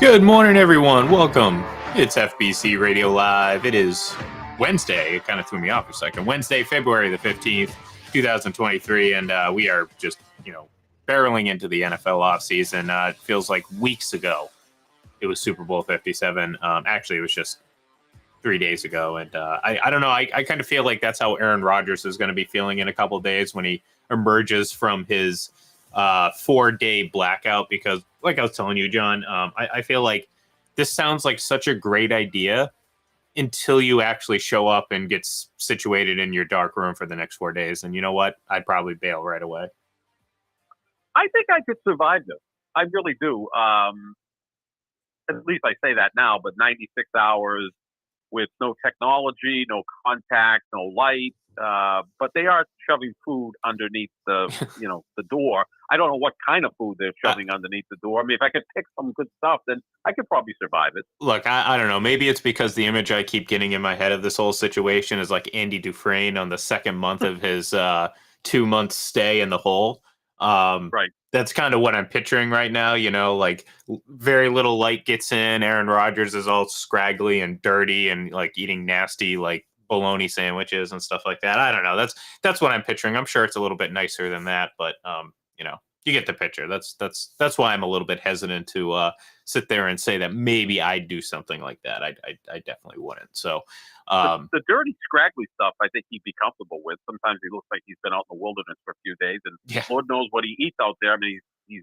Good morning, everyone. Welcome. It's FBC Radio Live. It is Wednesday. It kind of threw me off for a second. Wednesday, February the 15th, 2023. And we are just, barreling into the NFL offseason. It feels like weeks ago it was Super Bowl 57. Actually, it was just 3 days ago. And I don't know. I kind of feel like that's how Aaron Rodgers is going to be feeling in a couple of days when he emerges from his 4-day blackout, because like I was telling you, John, I feel like this sounds like such a great idea until you actually show up and get situated in your dark room for the next 4 days. And you know what? I'd probably bail right away. I think I could survive this. I really do. At least I say that now, but 96 hours with no technology, no contact, no light. But they are shoving food underneath the, the door. I don't know what kind of food they're shoving underneath the door. I mean, if I could pick some good stuff, then I could probably survive it. Look, I don't know. Maybe it's because the image I keep getting in my head of this whole situation is like Andy Dufresne on the second month of his 2-month stay in the hole. Right. That's kind of what I'm picturing right now. Like very little light gets in. Aaron Rodgers is all scraggly and dirty and like eating nasty like bologna sandwiches and stuff like that. I don't know. That's what I'm picturing. I'm sure it's a little bit nicer than that, but you get the picture. That's why I'm a little bit hesitant to sit there and say that maybe I'd do something like that. I definitely wouldn't. So the dirty, scraggly stuff, I think he'd be comfortable with. Sometimes he looks like he's been out in the wilderness for a few days, and Lord knows what he eats out there. I mean, he's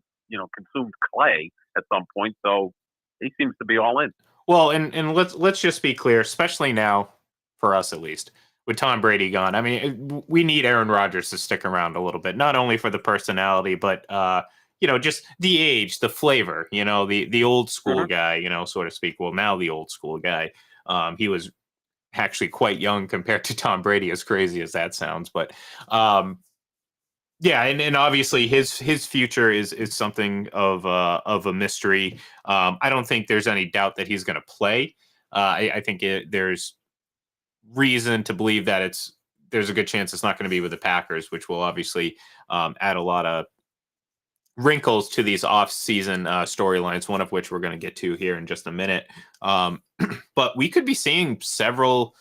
consumed clay at some point, so he seems to be all in. Well, and let's just be clear, especially now, for us at least, with Tom Brady gone. I mean, we need Aaron Rodgers to stick around a little bit, not only for the personality, but just the age, the flavor. The old school guy, so to speak. Well, now the old school guy. He was actually quite young compared to Tom Brady, as crazy as that sounds. But and obviously his future is something of a mystery. I don't think there's any doubt that he's going to play. I think there's reason to believe that there's a good chance it's not going to be with the Packers, which will obviously add a lot of wrinkles to these off-season storylines, one of which we're going to get to here in just a minute. But we could be seeing several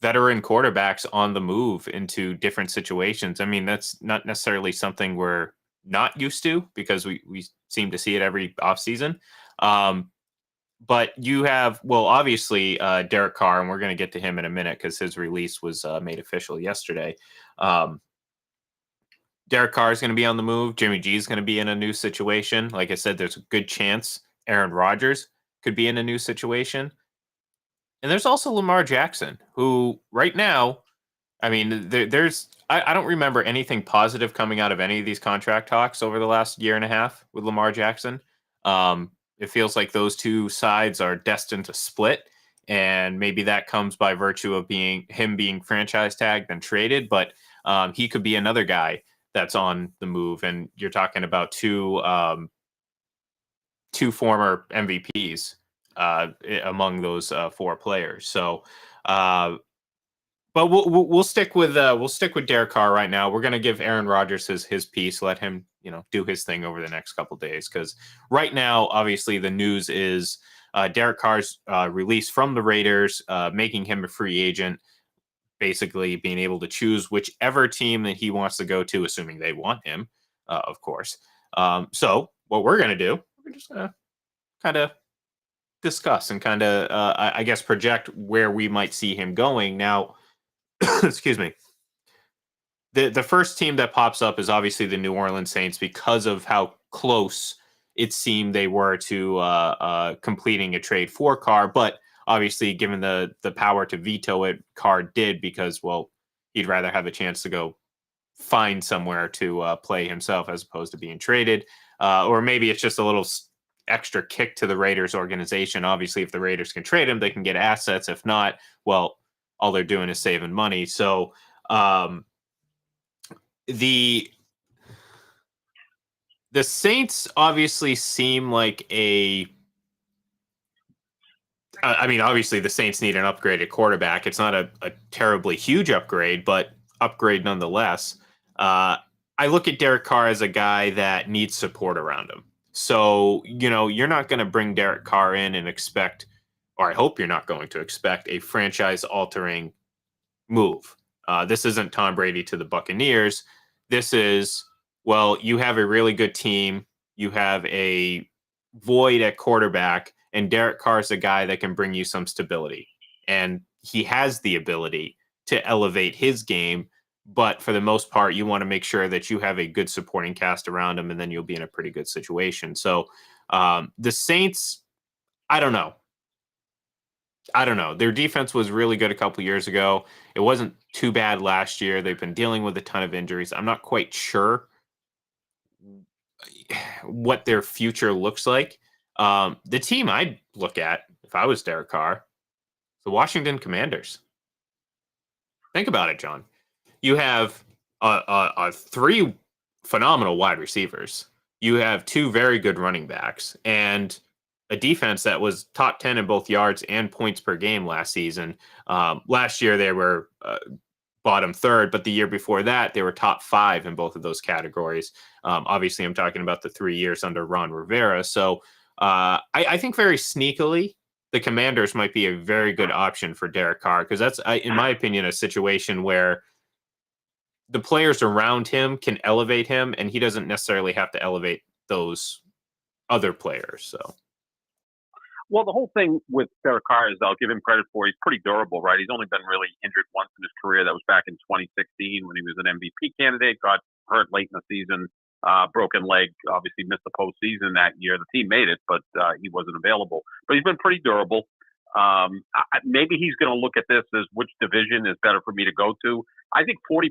veteran quarterbacks on the move into different situations. I mean, that's not necessarily something we're not used to, because we seem to see it every offseason. But you have, obviously, Derek Carr, and we're going to get to him in a minute because his release was made official yesterday. Derek Carr is going to be on the move. Jimmy G is going to be in a new situation. Like I said, there's a good chance Aaron Rodgers could be in a new situation. And there's also Lamar Jackson, who right now, I mean, I don't remember anything positive coming out of any of these contract talks over the last year and a half with Lamar Jackson. It feels like those two sides are destined to split, and maybe that comes by virtue of him being franchise tagged and traded. But he could be another guy that's on the move, and you're talking about two former MVPs among those four players. So, but we'll stick with Derek Carr right now. We're going to give Aaron Rodgers his piece, let him do his thing over the next couple days, because right now, obviously, the news is Derek Carr's release from the Raiders, making him a free agent, basically being able to choose whichever team that he wants to go to, assuming they want him, of course. So what we're going to do, we're just going to kind of discuss and kind of, I guess, project where we might see him going. Now, excuse me. The first team that pops up is obviously the New Orleans Saints, because of how close it seemed they were to completing a trade for Carr. But obviously, given the power to veto it, Carr did, because, he'd rather have a chance to go find somewhere to play himself as opposed to being traded. Or maybe it's just a little extra kick to the Raiders organization. Obviously, if the Raiders can trade him, they can get assets. If not, all they're doing is saving money. So the Saints obviously seem like obviously the Saints need an upgraded quarterback. It's not a terribly huge upgrade, but upgrade nonetheless. I look at Derek Carr as a guy that needs support around him. So, you're not going to bring Derek Carr in and expect, or I hope you're not going to expect, a franchise altering move. This isn't Tom Brady to the Buccaneers. This is, well, you have a really good team. You have a void at quarterback, and Derek Carr is a guy that can bring you some stability. And he has the ability to elevate his game. But for the most part, you want to make sure that you have a good supporting cast around him, and then you'll be in a pretty good situation. So the Saints, I don't know. I don't know. Their defense was really good a couple years ago. It wasn't too bad last year. They've been dealing with a ton of injuries. I'm not quite sure what their future looks like. The team I'd look at if I was Derek Carr, the Washington Commanders. Think about it, John. You have three phenomenal wide receivers. You have two very good running backs and a defense that was top 10 in both yards and points per game last season. Last year, they were bottom third, but the year before that, they were top 5 in both of those categories. Obviously, I'm talking about the 3 years under Ron Rivera. So I think very sneakily, the Commanders might be a very good option for Derek Carr because that's, in my opinion, a situation where the players around him can elevate him, and he doesn't necessarily have to elevate those other players. So. Well, the whole thing with Derek Carr is I'll give him credit for he's pretty durable, right? He's only been really injured once in his career. That was back in 2016 when he was an MVP candidate, got hurt late in the season, broken leg, obviously missed the postseason that year. The team made it, but he wasn't available. But he's been pretty durable. Maybe he's going to look at this as which division is better for me to go to. I think 40%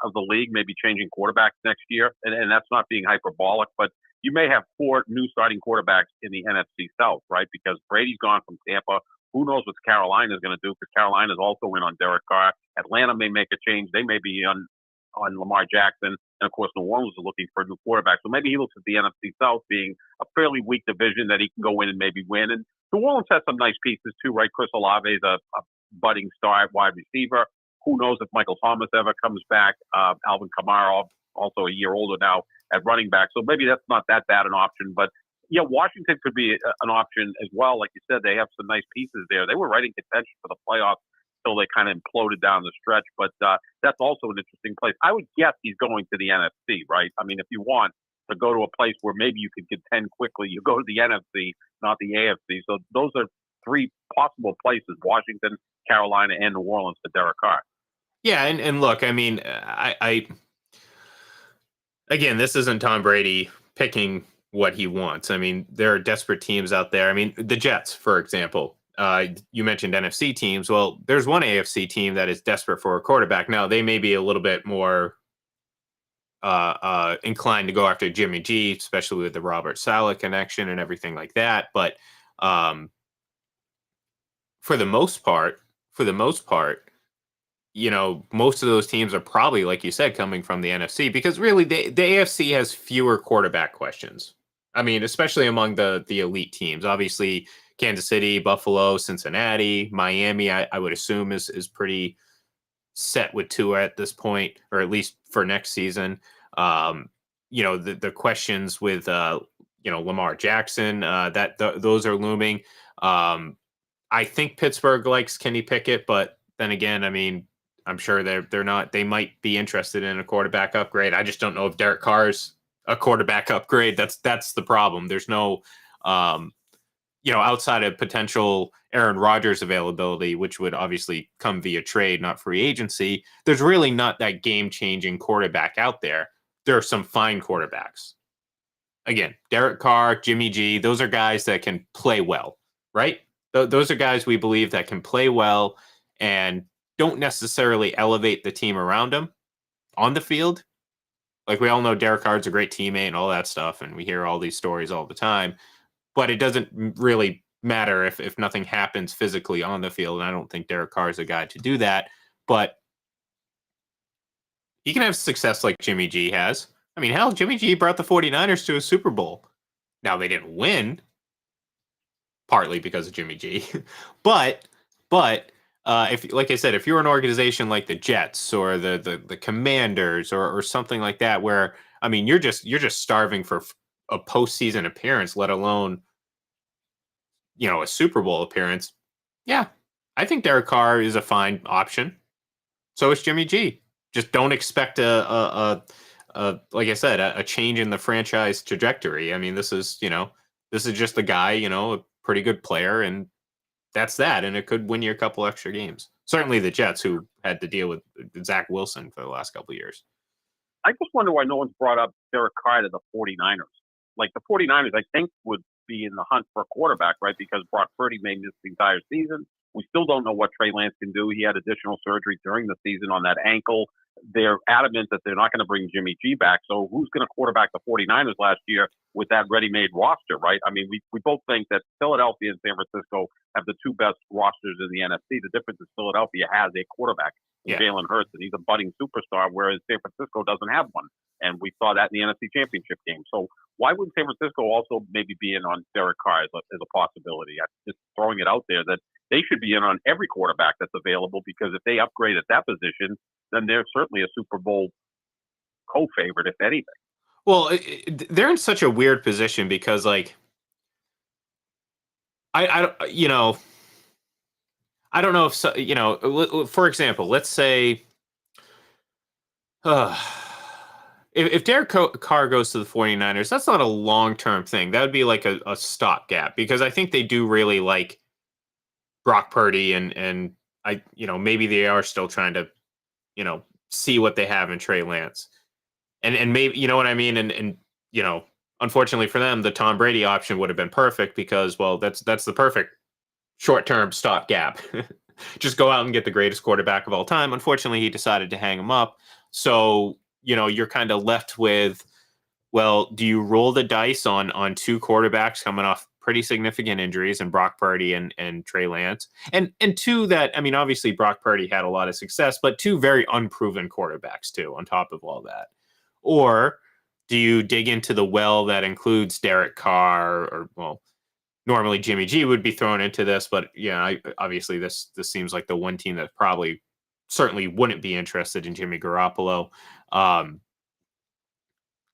of the league may be changing quarterbacks next year, and that's not being hyperbolic, but you may have 4 new starting quarterbacks in the NFC South, right? Because Brady's gone from Tampa. Who knows what Carolina's going to do? Because Carolina's also in on Derek Carr. Atlanta may make a change. They may be on Lamar Jackson. And, of course, New Orleans is looking for a new quarterback. So maybe he looks at the NFC South being a fairly weak division that he can go in and maybe win. And New Orleans has some nice pieces, too, right? Chris Olave is a budding star at wide receiver. Who knows if Michael Thomas ever comes back? Alvin Kamara, also a year older now, at running back. So maybe that's not that bad an option. But, yeah, Washington could be an option as well. Like you said, they have some nice pieces there. They were right in contention for the playoffs until they kind of imploded down the stretch. But that's also an interesting place. I would guess he's going to the NFC, right? I mean, if you want to go to a place where maybe you could contend quickly, you go to the NFC, not the AFC. So those are 3 possible places, Washington, Carolina, and New Orleans for Derek Carr. Yeah, and look, I mean, I again, this isn't Tom Brady picking what he wants. I mean, there are desperate teams out there. I mean, the Jets, for example. You mentioned NFC teams. Well, there's one AFC team that is desperate for a quarterback. Now, they may be a little bit more inclined to go after Jimmy G, especially with the Robert Saleh connection and everything like that. But for the most part, most of those teams are probably, like you said, coming from the NFC because really the AFC has fewer quarterback questions. I mean, especially among the elite teams. Obviously, Kansas City, Buffalo, Cincinnati, Miami, I would assume is pretty set with Tua at this point, or at least for next season. The questions with Lamar Jackson, those are looming. I think Pittsburgh likes Kenny Pickett, but then again, I mean, I'm sure they're not. They might be interested in a quarterback upgrade. I just don't know if Derek Carr's a quarterback upgrade. That's the problem. There's no, outside of potential Aaron Rodgers availability, which would obviously come via trade, not free agency. There's really not that game-changing quarterback out there. There are some fine quarterbacks. Again, Derek Carr, Jimmy G, those are guys that can play well, right? Those are guys we believe that can play well and don't necessarily elevate the team around them on the field. Like we all know Derek Carr's a great teammate and all that stuff, and we hear all these stories all the time, but it doesn't really matter if nothing happens physically on the field, and I don't think Derek Carr is a guy to do that, but he can have success like Jimmy G has. I mean, hell, Jimmy G brought the 49ers to a Super Bowl. Now, they didn't win, partly because of Jimmy G, but if, like I said, if you're an organization like the Jets or the Commanders or something like that, where I mean, you're just starving for a postseason appearance, let alone, a Super Bowl appearance. Yeah, I think Derek Carr is a fine option. So is Jimmy G. Just don't expect like I said, a change in the franchise trajectory. I mean, this is just a guy, a pretty good player, and that's that. And it could win you a couple extra games. Certainly the Jets, who had to deal with Zach Wilson for the last couple of years. I just wonder why no one's brought up Derek Carr to the 49ers. Like the 49ers, I think, would be in the hunt for a quarterback, right? Because Brock Purdy may miss the entire season. We still don't know what Trey Lance can do. He had additional surgery during the season on that ankle. They're adamant that they're not going to bring Jimmy G back. So who's going to quarterback the 49ers last year with that ready-made roster, right? I mean, we both think that Philadelphia and San Francisco have the two best rosters in the NFC. The difference is Philadelphia has a quarterback, Jalen Hurts, and he's a budding superstar, whereas San Francisco doesn't have one. And we saw that in the NFC Championship game. So why wouldn't San Francisco also maybe be in on Derek Carr as a possibility? I'm just throwing it out there that they should be in on every quarterback that's available, because if they upgrade at that position, then they're certainly a Super Bowl co-favorite, if anything. Well, they're in such a weird position because, like, I don't know if, for example, let's say, if Derek Carr goes to the 49ers, that's not a long-term thing. That would be like a stopgap, because I think they do really like Brock Purdy, and maybe they are still trying to, see what they have in Trey Lance. And maybe, you know what I mean? And unfortunately for them, the Tom Brady option would have been perfect, because, well, that's the perfect short-term stopgap. Just go out and get the greatest quarterback of all time. Unfortunately, he decided to hang him up. So, you're kind of left with, well, do you roll the dice on two quarterbacks coming off pretty significant injuries, and Brock Purdy and Trey Lance? And two that, I mean, obviously Brock Purdy had a lot of success, but two very unproven quarterbacks too, on top of all that. Or do you dig into the well that includes Derek Carr, or, well, normally Jimmy G would be thrown into this, but obviously this seems like the one team that probably certainly wouldn't be interested in Jimmy Garoppolo.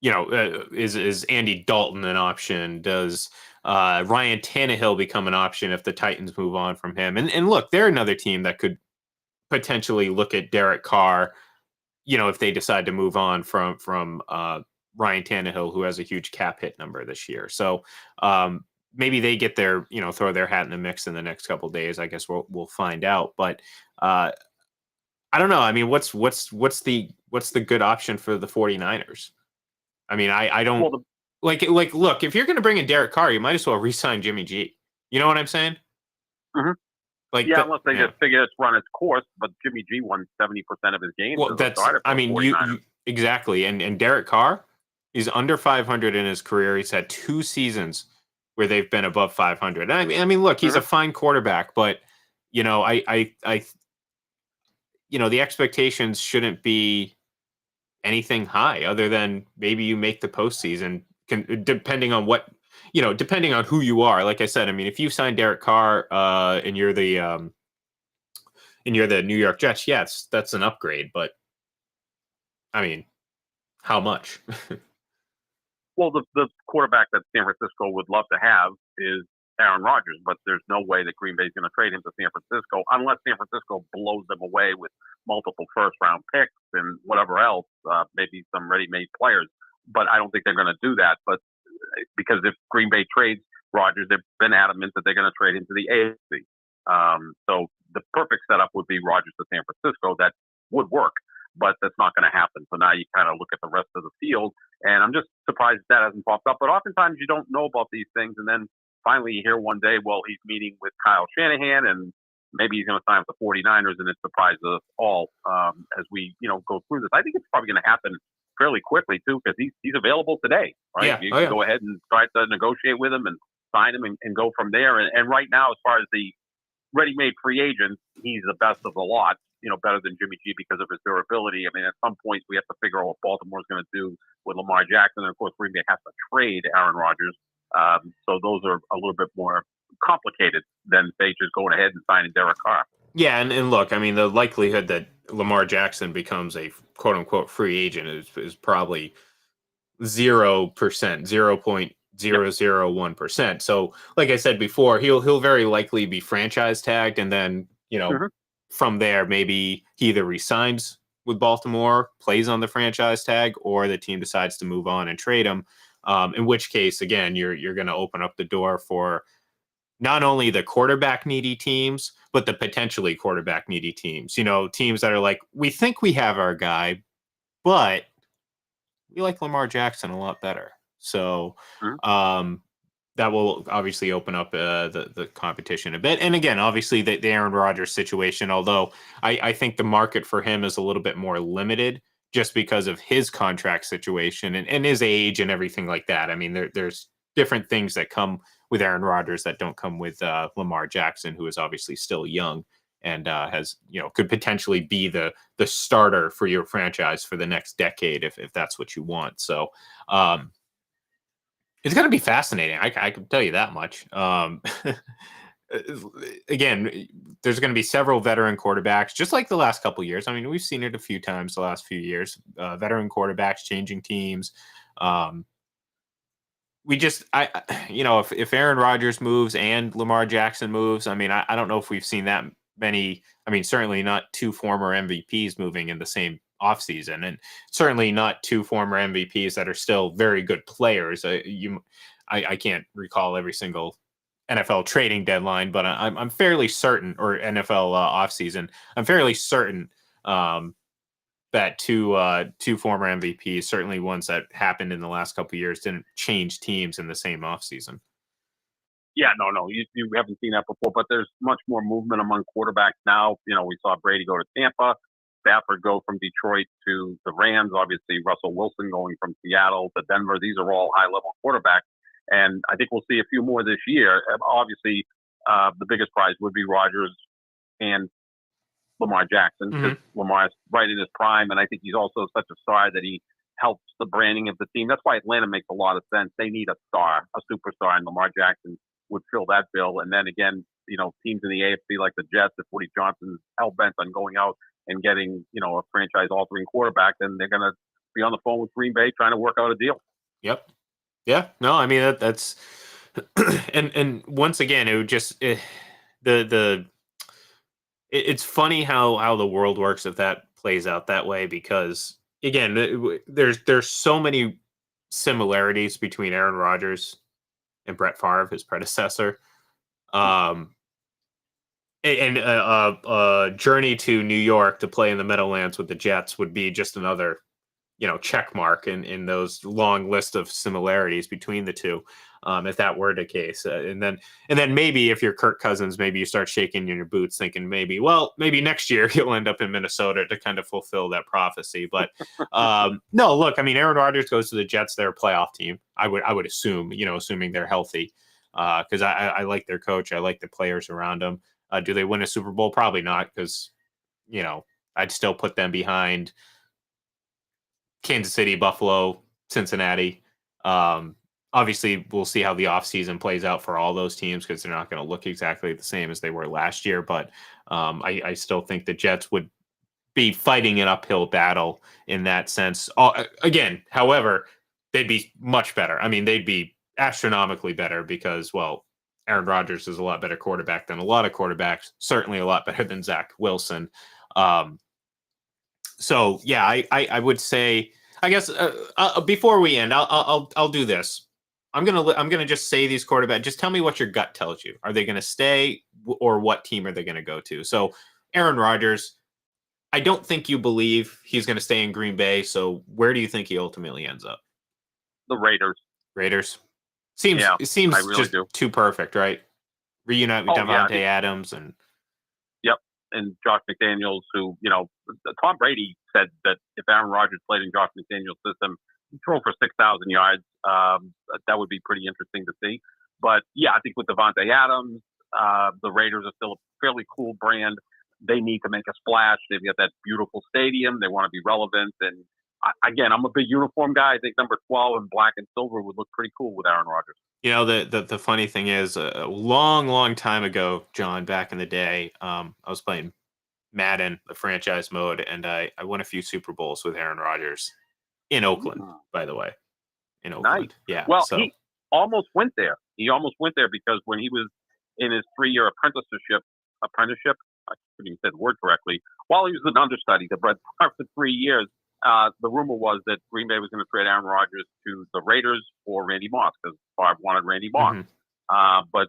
Is Andy Dalton an option? Does Ryan Tannehill become an option if the Titans move on from him? And look, they're another team that could potentially look at Derek Carr, if they decide to move on from Ryan Tannehill, who has a huge cap hit number this year. So maybe they get their, throw their hat in the mix in the next couple of days. I guess we'll find out. But I don't know. I mean, what's the good option for the 49ers? I mean, I don't like, look, if you're going to bring in Derek Carr, you might as well re-sign Jimmy G. You know what I'm saying? Mm-hmm. Like, unless they just figure it's run its course, but Jimmy G won 70% of his games. Well, you exactly. And Derek Carr, he's under 500 in his career. He's had 2 seasons where they've been above 500. And I mean, look, he's a fine quarterback, but the expectations shouldn't be anything high, other than maybe you make the postseason, depending on who you are. Like I said, I mean, if you sign Derek Carr and you're the New York Jets, yes, that's an upgrade. But I mean, how much? Well, the quarterback that San Francisco would love to have is Aaron Rodgers, but there's no way that Green Bay is going to trade him to San Francisco unless San Francisco blows them away with multiple first-round picks and whatever else, maybe some ready-made players. But I don't think they're going to do that. But because if Green Bay trades Rodgers, they've been adamant that they're going to trade him to the AFC. So the perfect setup would be Rodgers to San Francisco. That would work, but that's not going to happen. So now you kind of look at the rest of the field, and I'm just surprised that hasn't popped up. But oftentimes you don't know about these things, and then finally you hear one day, well, he's meeting with Kyle Shanahan, and maybe he's going to sign with the 49ers, and it surprises us all as we go through this. I think it's probably going to happen fairly quickly too, because he's available today, right? Yeah. You can go ahead and start to negotiate with him and sign him and go from there. And right now, as far as the ready-made free agents, he's the best of the lot, better than Jimmy G because of his durability. I mean, at some point we have to figure out what Baltimore's going to do with Lamar Jackson. And of course, Green Bay has to trade Aaron Rodgers. So those are a little bit more complicated than they just going ahead and signing Derek Carr. Yeah, and look, I mean, the likelihood that Lamar Jackson becomes a quote-unquote free agent is probably 0%, 0.001%. So, like I said before, he'll very likely be franchise tagged, and then Mhm. from there maybe he either resigns with Baltimore, plays on the franchise tag, or the team decides to move on and trade him. In which case, again, you're going to open up the door for not only the quarterback needy teams, but the potentially quarterback needy teams. Teams that are like, we think we have our guy, but we like Lamar Jackson a lot better. So Mhm. that will obviously open up the competition a bit. And again, obviously the Aaron Rodgers situation, although I think the market for him is a little bit more limited just because of his contract situation and his age and everything like that. I mean, there's different things that come with Aaron Rodgers that don't come with Lamar Jackson, who is obviously still young and has could potentially be the starter for your franchise for the next decade if that's what you want. So it's going to be fascinating. I can tell you that much. Again, there's going to be several veteran quarterbacks, just like the last couple of years. I mean, we've seen it a few times the last few years. Veteran quarterbacks changing teams. We just, if Aaron Rodgers moves and Lamar Jackson moves, I mean, I don't know if we've seen that many. I mean, certainly not two former MVPs moving in the same offseason, and certainly not two former MVPs that are still very good players. I can't recall every single NFL trading deadline, but I'm fairly certain, or NFL offseason, I'm fairly certain that two former MVPs, certainly ones that happened in the last couple of years, didn't change teams in the same offseason. Yeah, no, you haven't seen that before, but there's much more movement among quarterbacks now. We saw Brady go to Tampa, Stafford go from Detroit to the Rams. Obviously, Russell Wilson going from Seattle to Denver. These are all high-level quarterbacks, and I think we'll see a few more this year. Obviously, the biggest prize would be Rodgers and Lamar Jackson, because Lamar's right in his prime, and I think he's also such a star that he helps the branding of the team. That's why Atlanta makes a lot of sense. They need a star, a superstar, and Lamar Jackson would fill that bill. And then again, teams in the AFC like the Jets, if Woody Johnson's hell bent on going out and getting, a franchise-altering quarterback, then they're going to be on the phone with Green Bay trying to work out a deal. Yep. Yeah. No, I mean that's and once again, it would just it's funny how the world works if that plays out that way, because again, there's so many similarities between Aaron Rodgers and Brett Favre, his predecessor. And a journey to New York to play in the Meadowlands with the Jets would be just another, check mark in those long list of similarities between the two, if that were the case. And then maybe if you're Kirk Cousins, maybe you start shaking in your boots, thinking maybe next year he'll end up in Minnesota to kind of fulfill that prophecy. But no, look, I mean, Aaron Rodgers goes to the Jets; they're a playoff team. I would assume, assuming they're healthy, because I like their coach, I like the players around them. Do they win a Super Bowl? Probably not, because I'd still put them behind Kansas City, Buffalo, Cincinnati. Obviously, we'll see how the offseason plays out for all those teams, because they're not going to look exactly the same as they were last year. But I still think the Jets would be fighting an uphill battle in that sense. Again, however, they'd be much better. I mean, they'd be astronomically better because, well, Aaron Rodgers is a lot better quarterback than a lot of quarterbacks, certainly a lot better than Zach Wilson. So yeah, I would say, I guess before we end, I'll do this. I'm gonna just say these quarterbacks. Just tell me what your gut tells you. Are they going to stay, or what team are they going to go to? So Aaron Rodgers, I don't think you believe he's going to stay in Green Bay. So where do you think he ultimately ends up? The Raiders. Raiders. Yeah, It seems I really just do. too perfect, right? Reunite with Davante Yeah, Adams and yep, and Josh McDaniels, who Tom Brady said that if Aaron Rodgers played in Josh McDaniels' system, he'd throw for 6,000 yards. That would be pretty interesting to see. But yeah, I think with Davante Adams, the Raiders are still a fairly cool brand. They need to make a splash. They've got that beautiful stadium. They want to be relevant. And again, I'm a big uniform guy. I think number 12 in black and silver would look pretty cool with Aaron Rodgers. The funny thing is, a long time ago, John, back in the day, I was playing Madden, the franchise mode, and I won a few Super Bowls with Aaron Rodgers in Oakland, by the way. in Nice. Oakland. Yeah. Well, So he almost went there. He almost went there because when he was in his 3-year apprenticeship, I couldn't even say the word correctly, while he was an understudy to Brett Favre for 3 years, the rumor was that Green Bay was going to trade Aaron Rodgers to the Raiders for Randy Moss because Favre wanted Randy Moss. But,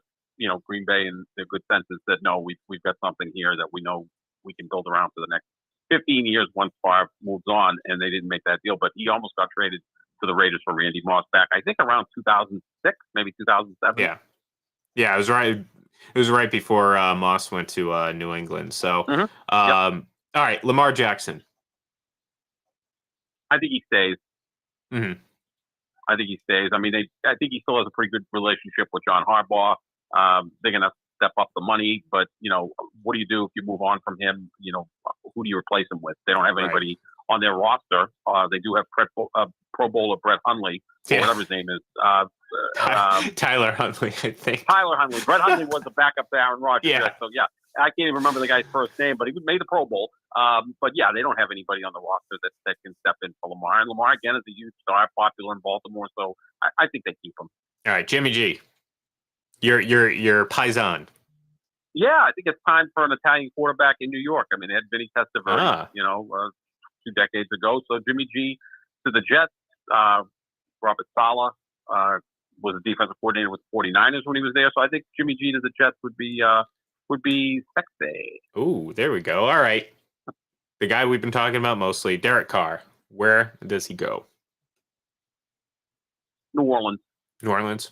Green Bay in their good senses said, no, we've got something here that we know we can build around for the next 15 years once Favre moves on, and they didn't make that deal. But he almost got traded to the Raiders for Randy Moss back, I think, around 2006, maybe 2007. Yeah, it was right. It was right before Moss went to New England. So, Yep. All right, Lamar Jackson. I think he stays. Mm-hmm. I think he stays. I mean, I think he still has a pretty good relationship with John Harbaugh. They're going to step up the money, but what do you do if you move on from him? Who do you replace him with? They don't have anybody on their roster. They do have Pro Bowler Brett Hundley, or whatever his name is. Tyler Huntley, I think. Tyler Huntley. Brett Hundley was the backup to Aaron Rodgers. Yeah. So I can't even remember the guy's first name, but he made the Pro Bowl. But they don't have anybody on the roster that can step in for Lamar. And Lamar again is a huge star, popular in Baltimore, so I think they keep him. All right, Jimmy G. Your paisan. Yeah, I think it's time for an Italian quarterback in New York. I mean, they had Vinny Testaverde, 2 decades ago. So Jimmy G to the Jets. Robert Saleh was a defensive coordinator with the 49ers when he was there. So I think Jimmy G to the Jets would be sexy. Ooh, there we go. All right. The guy we've been talking about mostly, Derek Carr. Where does he go? New Orleans. New Orleans?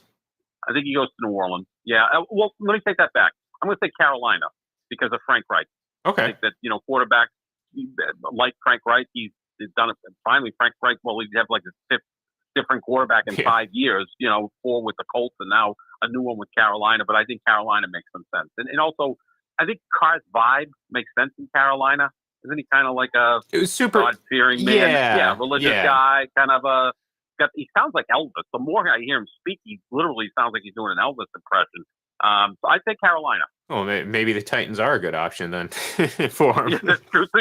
I think he goes to New Orleans. Yeah. Well, let me take that back. I'm going to say Carolina because of Frank Reich. Okay. I think that, quarterbacks like Frank Reich, he's done it. Finally, Frank Reich, he'd have like his fifth different quarterback in 5 years, 4 with the Colts and now a new one with Carolina. But I think Carolina makes some sense. And also, I think Carr's vibe makes sense in Carolina. Isn't he kind of like a God-fearing man? Yeah, religious guy, kind of he sounds like Elvis. The more I hear him speak, he literally sounds like he's doing an Elvis impression. So I'd say Carolina. Well, maybe the Titans are a good option then for him. Yeah, that's true. So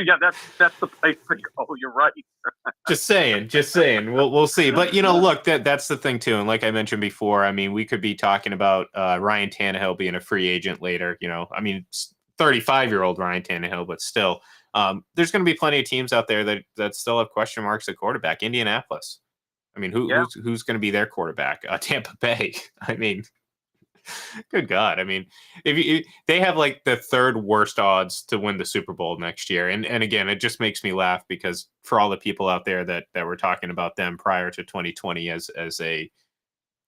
that's the place to go. You're right. Just saying. We'll see. But look, that's the thing too. And like I mentioned before, I mean, we could be talking about Ryan Tannehill being a free agent later. I mean, 35-year-old Ryan Tannehill, but still, there's going to be plenty of teams out there that still have question marks at quarterback. Indianapolis. I mean, who's going to be their quarterback? Tampa Bay. I mean, good God. I mean, they have like the third worst odds to win the Super Bowl next year. And again, it just makes me laugh because for all the people out there that were talking about them prior to 2020 as they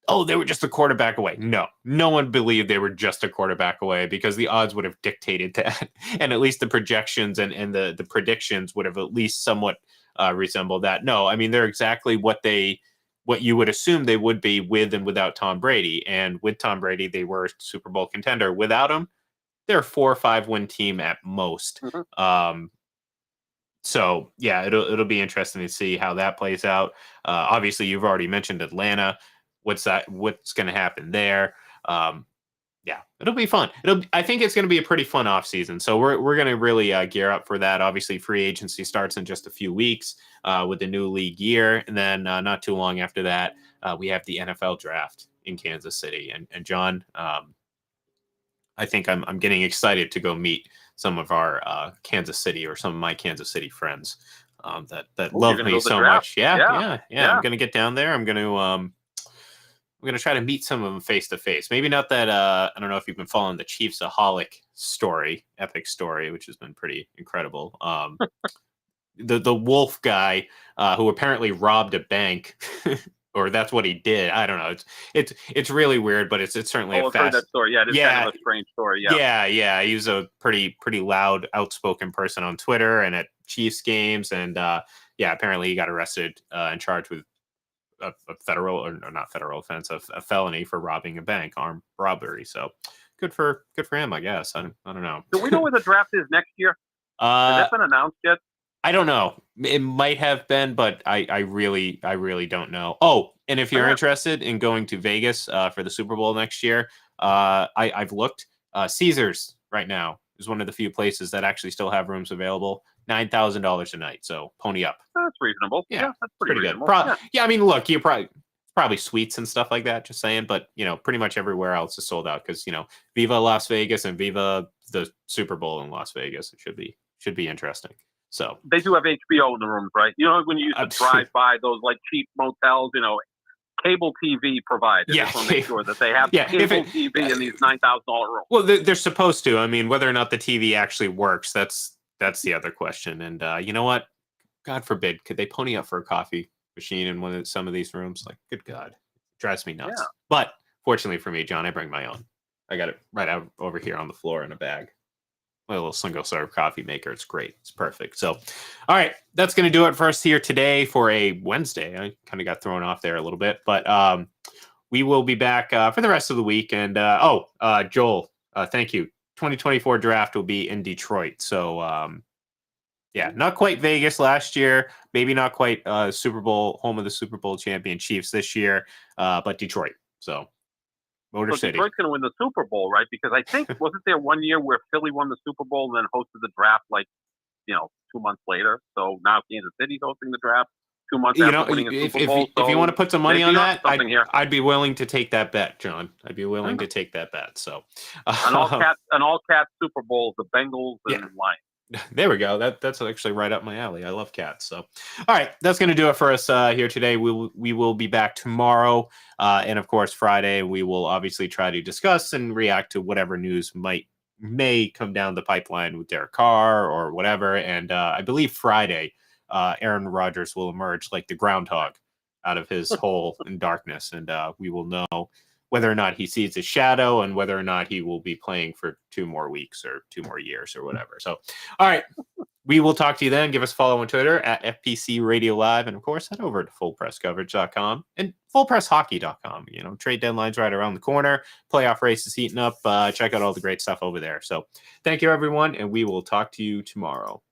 were just a quarterback away. No one believed they were just a quarterback away because the odds would have dictated that. And at least the projections and the predictions would have at least somewhat resembled that. No, I mean, they're exactly what you would assume they would be with and without Tom Brady. And with Tom Brady, they were a Super Bowl contender. Without him, they're a 4 or 5 win team at most. Mm-hmm. So yeah, it'll be interesting to see how that plays out. Obviously, you've already mentioned Atlanta. What's going to happen there? Yeah, it'll be fun. I think it's going to be a pretty fun offseason. So we're going to really gear up for that. Obviously, free agency starts in just a few weeks with the new league year. And then not too long after that, we have the NFL draft in Kansas City. And John, I think I'm getting excited to go meet some of our Kansas City or some of my Kansas City friends that love me so much. Yeah. I'm going to get down there. I'm going to try to meet some of them face to face. Maybe not that. I don't know if you've been following the Chiefsaholic epic story, which has been pretty incredible. The Wolf guy who apparently robbed a bank, or that's what he did. I don't know. It's really weird, but it's certainly I've heard that story. Yeah, it's kind of a strange story. Yeah. He was a pretty loud, outspoken person on Twitter and at Chiefs games, and apparently he got arrested and charged with a federal or not federal offense, a felony for robbing a bank, armed robbery. So good for him, I guess. I don't know. Do we know where the draft is next year? Has that been announced yet? I don't know. It might have been, but I really don't know. Oh, and if you're interested in going to Vegas for the Super Bowl next year, I've looked. Caesars right now is one of the few places that actually still have rooms available. $9,000 a night. So pony up. That's reasonable. Yeah, that's pretty reasonable. I mean, look, you probably probably suites and stuff like that. Just saying, but pretty much everywhere else is sold out because Viva Las Vegas and Viva the Super Bowl in Las Vegas. It should be interesting. So they do have HBO in the rooms, right? When you used to drive by those like cheap motels, cable TV provided. Yeah, just want to make sure that they have cable TV in these $9,000 rooms. Well, they're supposed to. I mean, whether or not the TV actually works, that's the other question. And you know what? God forbid, could they pony up for a coffee machine in some of these rooms? Like, good God, it drives me nuts. Yeah. But fortunately for me, John, I bring my own. I got it right out over here on the floor in a bag. My little single serve coffee maker. It's great. It's perfect. So, all right, that's going to do it for us here today for a Wednesday. I kind of got thrown off there a little bit, but we will be back for the rest of the week. And Joel, thank you. 2024 draft will be in Detroit. So, yeah, not quite Vegas last year. Maybe not quite Super Bowl, home of the Super Bowl champion Chiefs this year, but Detroit. So, Motor City. Detroit's going to win the Super Bowl, right? Because I think, wasn't there one year where Philly won the Super Bowl and then hosted the draft 2 months later? So now Kansas City's hosting the draft 2 months after winning a Super Bowl. If you want to put some money on that, I'd be willing to take that bet, John. I'd be willing to take that bet. So an all cat Super Bowl, the Bengals and Lions. There we go. That's actually right up my alley. I love cats. So, all right, that's going to do it for us here today. We will be back tomorrow, and of course Friday. We will obviously try to discuss and react to whatever news may come down the pipeline with Derek Carr or whatever. And I believe Friday, Aaron Rodgers will emerge like the groundhog out of his hole in darkness, and we will know whether or not he sees his shadow and whether or not he will be playing for 2 more weeks or 2 more years or whatever. So, all right, we will talk to you then. Give us a follow on Twitter at FPC Radio Live. And of course, head over to fullpresscoverage.com and fullpresshockey.com. Trade deadline's right around the corner. Playoff race is heating up. Check out all the great stuff over there. So thank you, everyone. And we will talk to you tomorrow.